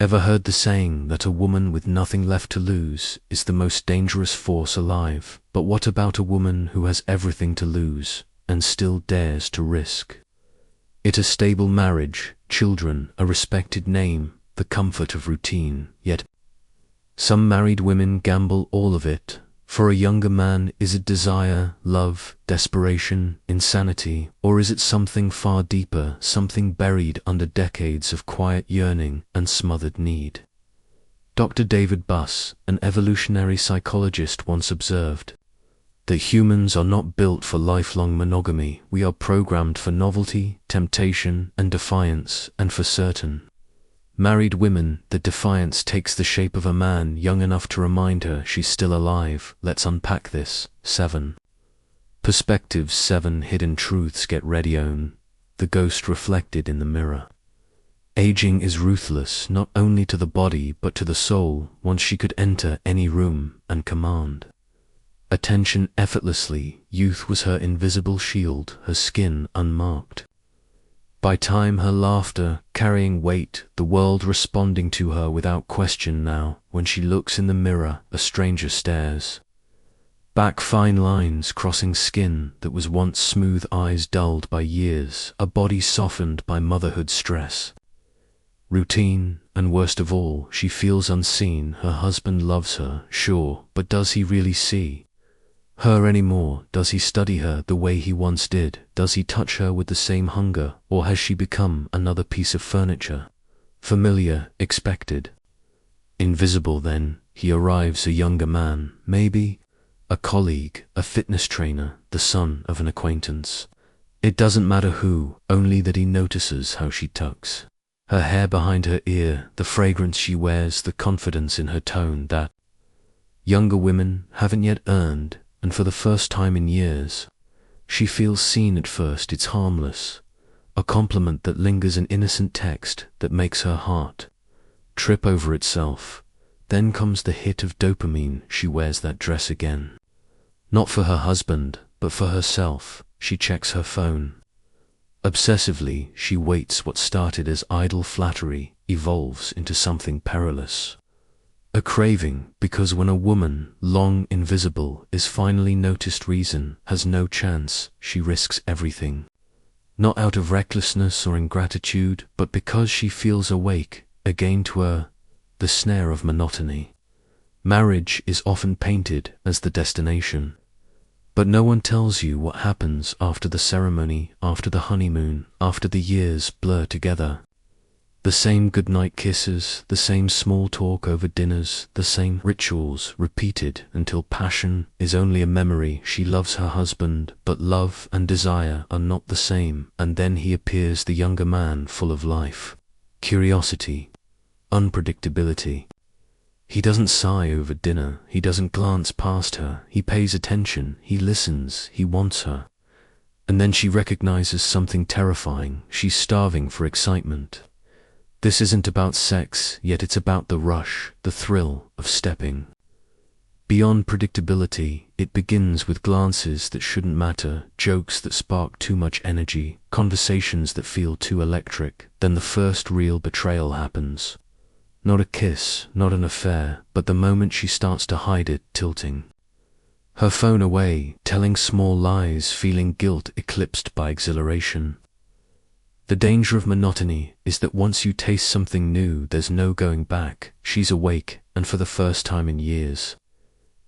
Ever heard the saying that a woman with nothing left to lose is the most dangerous force alive? But what about a woman who has everything to lose and still dares to risk it? A stable marriage, children, a respected name, the comfort of routine. Yet some married women gamble all of it. For a younger man, is it desire, love, desperation, insanity, or is it something far deeper, something buried under decades of quiet yearning and smothered need? Dr. David Buss, an evolutionary psychologist, once observed that humans are not built for lifelong monogamy. We are programmed for novelty, temptation, and defiance, and for certain married women, the defiance takes the shape of a man young enough to remind her she's still alive. Let's unpack this. 7 Perspectives. 7 Hidden truths. Get ready. Own the ghost reflected in the mirror. Aging is ruthless, not only to the body but to the soul. Once she could enter any room and command attention effortlessly. Youth was her invisible shield, her skin unmarked by time, her laughter carrying weight, the world responding to her without question. Now, when she looks in the mirror, a stranger stares back, fine lines crossing skin that was once smooth, eyes dulled by years, a body softened by motherhood stress, routine, and worst of all, she feels unseen. Her husband loves her, sure, but does he really see her anymore? Does he study her the way he once did? Does he touch her with the same hunger, or has she become another piece of furniture? Familiar, expected, invisible. Then he arrives, a younger man, maybe a colleague, a fitness trainer, the son of an acquaintance. It doesn't matter who, only that he notices how she tucks her hair behind her ear, the fragrance she wears, the confidence in her tone that younger women haven't yet earned. And for the first time in years, she feels seen. At first it's harmless, a compliment that lingers, an innocent text that makes her heart trip over itself. Then comes the hit of dopamine. She wears that dress again, not for her husband, but for herself. She checks her phone obsessively. She waits. What started as idle flattery evolves into something perilous. A craving, because when a woman, long invisible, is finally noticed, reason has no chance. She risks everything, not out of recklessness or ingratitude, but because she feels awake again to the snare of monotony. Marriage is often painted as the destination, but no one tells you what happens after the ceremony, after the honeymoon, after the years blur together. The same goodnight kisses, the same small talk over dinners, the same rituals repeated until passion is only a memory. She loves her husband, but love and desire are not the same. And then he appears, the younger man, full of life, curiosity, unpredictability. He doesn't sigh over dinner, he doesn't glance past her, he pays attention, he listens, he wants her. And then she recognizes something terrifying. She's starving for excitement. This isn't about sex, yet it's about the rush, the thrill of stepping beyond predictability. It begins with glances that shouldn't matter, jokes that spark too much energy, conversations that feel too electric. Then the first real betrayal happens. Not a kiss, not an affair, but the moment she starts to hide it, tilting her phone away, telling small lies, feeling guilt eclipsed by exhilaration. The danger of monotony is that once you taste something new, there's no going back. She's awake, and for the first time in years,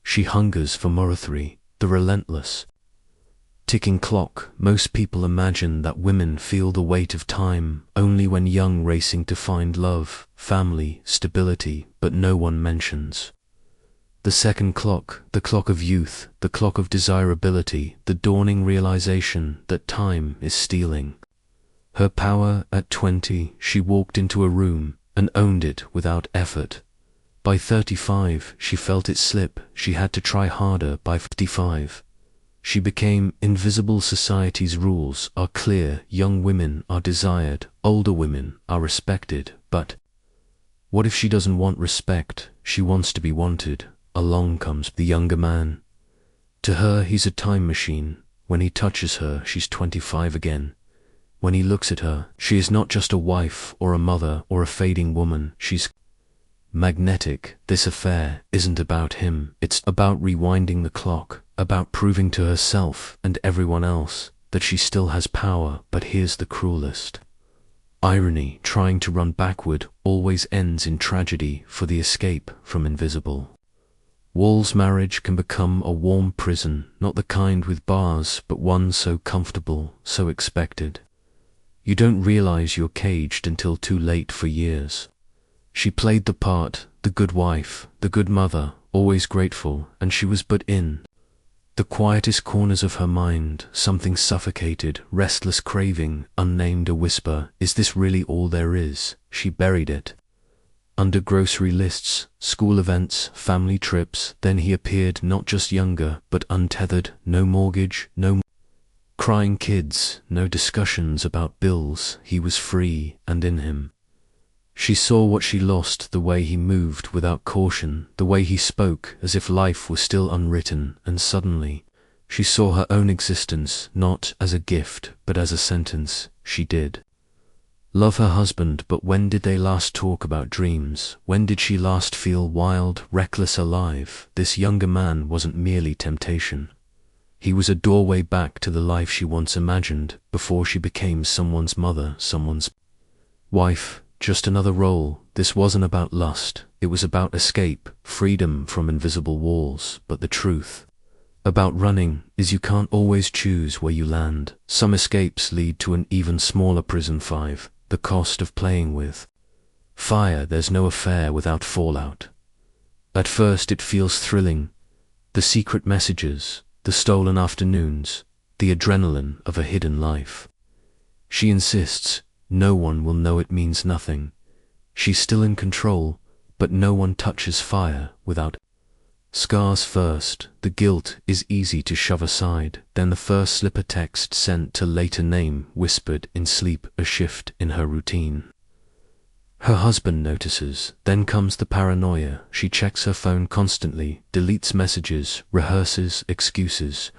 she hungers for monothry, the relentless ticking clock. Most people imagine that women feel the weight of time only when young, racing to find love, family, stability, but no one mentions the second clock, the clock of youth, the clock of desirability, the dawning realization that time is stealing her power. At 20, she walked into a room and owned it without effort. By 35, she felt it slip. She had to try harder. By 55, she became invisible. Society's rules are clear. Young women are desired, older women are respected. But what if she doesn't want respect? She wants to be wanted. Along comes the younger man. To her, he's a time machine. When he touches her, she's 25 again. When he looks at her, she is not just a wife or a mother or a fading woman. She's magnetic. This affair isn't about him. It's about rewinding the clock, about proving to herself and everyone else that she still has power. But here's the cruelest irony: trying to run backward always ends in tragedy for the escape from invisible walls. Marriage can become a warm prison, not the kind with bars, but one so comfortable, so expected. You don't realize you're caged until too late. For years she played the part, the good wife, the good mother, always grateful, and she was but in the quietest corners of her mind. Something suffocated, restless craving, unnamed, a whisper. Is this really all there is? She buried it under grocery lists, school events, family trips. Then he appeared, not just younger, but untethered. No mortgage, no crying kids, no discussions about bills. He was free, and in him she saw what she lost: the way he moved without caution, the way he spoke as if life was still unwritten. And suddenly she saw her own existence not as a gift, but as a sentence. She did love her husband, but when did they last talk about dreams? When did she last feel wild, reckless, alive? This younger man wasn't merely temptation. He was a doorway back to the life she once imagined, before she became someone's mother, someone's wife. Just another role. This wasn't about lust, it was about escape, freedom from invisible walls. But the truth about running is you can't always choose where you land. Some escapes lead to an even smaller prison. 5. The cost of playing with fire. There's no affair without fallout. At first it feels thrilling. The secret messages, the stolen afternoons, the adrenaline of a hidden life. She insists no one will know. It means nothing. She's still in control, but no one touches fire without scars first. The guilt is easy to shove aside. Then the first slip, a text sent to later, name whispered in sleep, a shift in her routine. Her husband notices. Then comes the paranoia. She checks her phone constantly, deletes messages, rehearses excuses.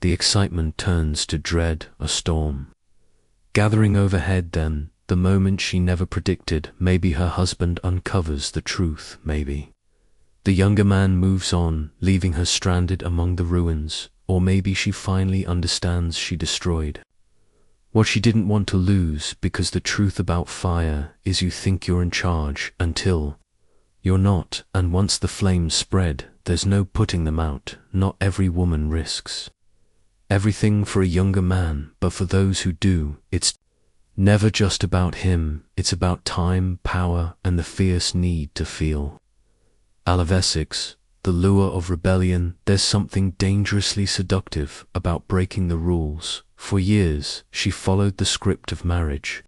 The excitement turns to dread, a storm gathering overhead. Then, the moment she never predicted, maybe her husband uncovers the truth. Maybe the younger man moves on, leaving her stranded among the ruins. Or maybe she finally understands she destroyed what she didn't want to lose. Because the truth about fire is you think you're in charge until you're not. And once the flames spread, there's no putting them out. Not every woman risks everything for a younger man, but for those who do, it's never just about him. It's about time, power, and the fierce need to feel alive. 6. The lure of rebellion. There's something dangerously seductive about breaking the rules. For years, she followed the script of marriage: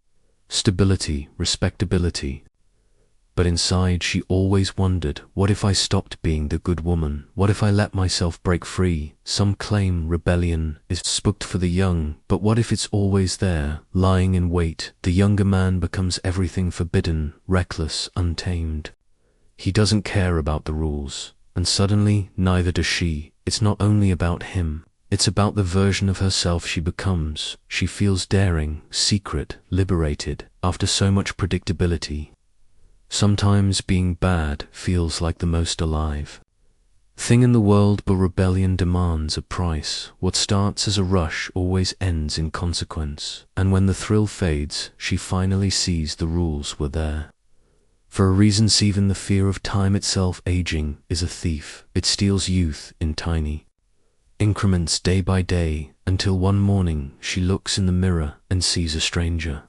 stability, respectability. But inside she always wondered, what if I stopped being the good woman? What if I let myself break free? Some claim rebellion is spooked for the young, but what if it's always there, lying in wait? The younger man becomes everything forbidden, reckless, untamed. He doesn't care about the rules, and suddenly neither does she. It's not only about him, it's about the version of herself she becomes. She feels daring, secret, liberated, after so much predictability. Sometimes being bad feels like the most alive thing in the world, but rebellion demands a price. What starts as a rush always ends in consequence, and when the thrill fades, she finally sees the rules were there for a reason. Even the fear of time itself. Aging is a thief. It steals youth in tiny increments, day by day, until one morning she looks in the mirror and sees a stranger.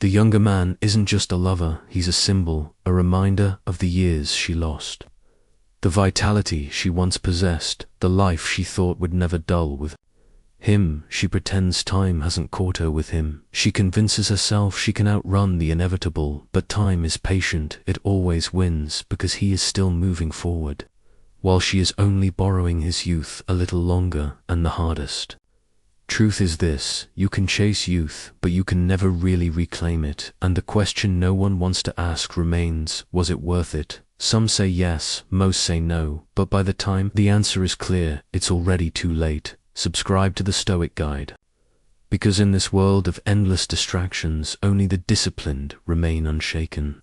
The younger man isn't just a lover, he's a symbol, a reminder of the years she lost, the vitality she once possessed, the life she thought would never dull. With him, she pretends time hasn't caught her. With him, she convinces herself she can outrun the inevitable. But time is patient, it always wins, because he is still moving forward, while she is only borrowing his youth a little longer. And the hardest truth is this: you can chase youth, but you can never really reclaim it. And the question no one wants to ask remains, was it worth it? Some say yes, most say no, but by the time the answer is clear, it's already too late. Subscribe to the Stoic Guide, because in this world of endless distractions, only the disciplined remain unshaken.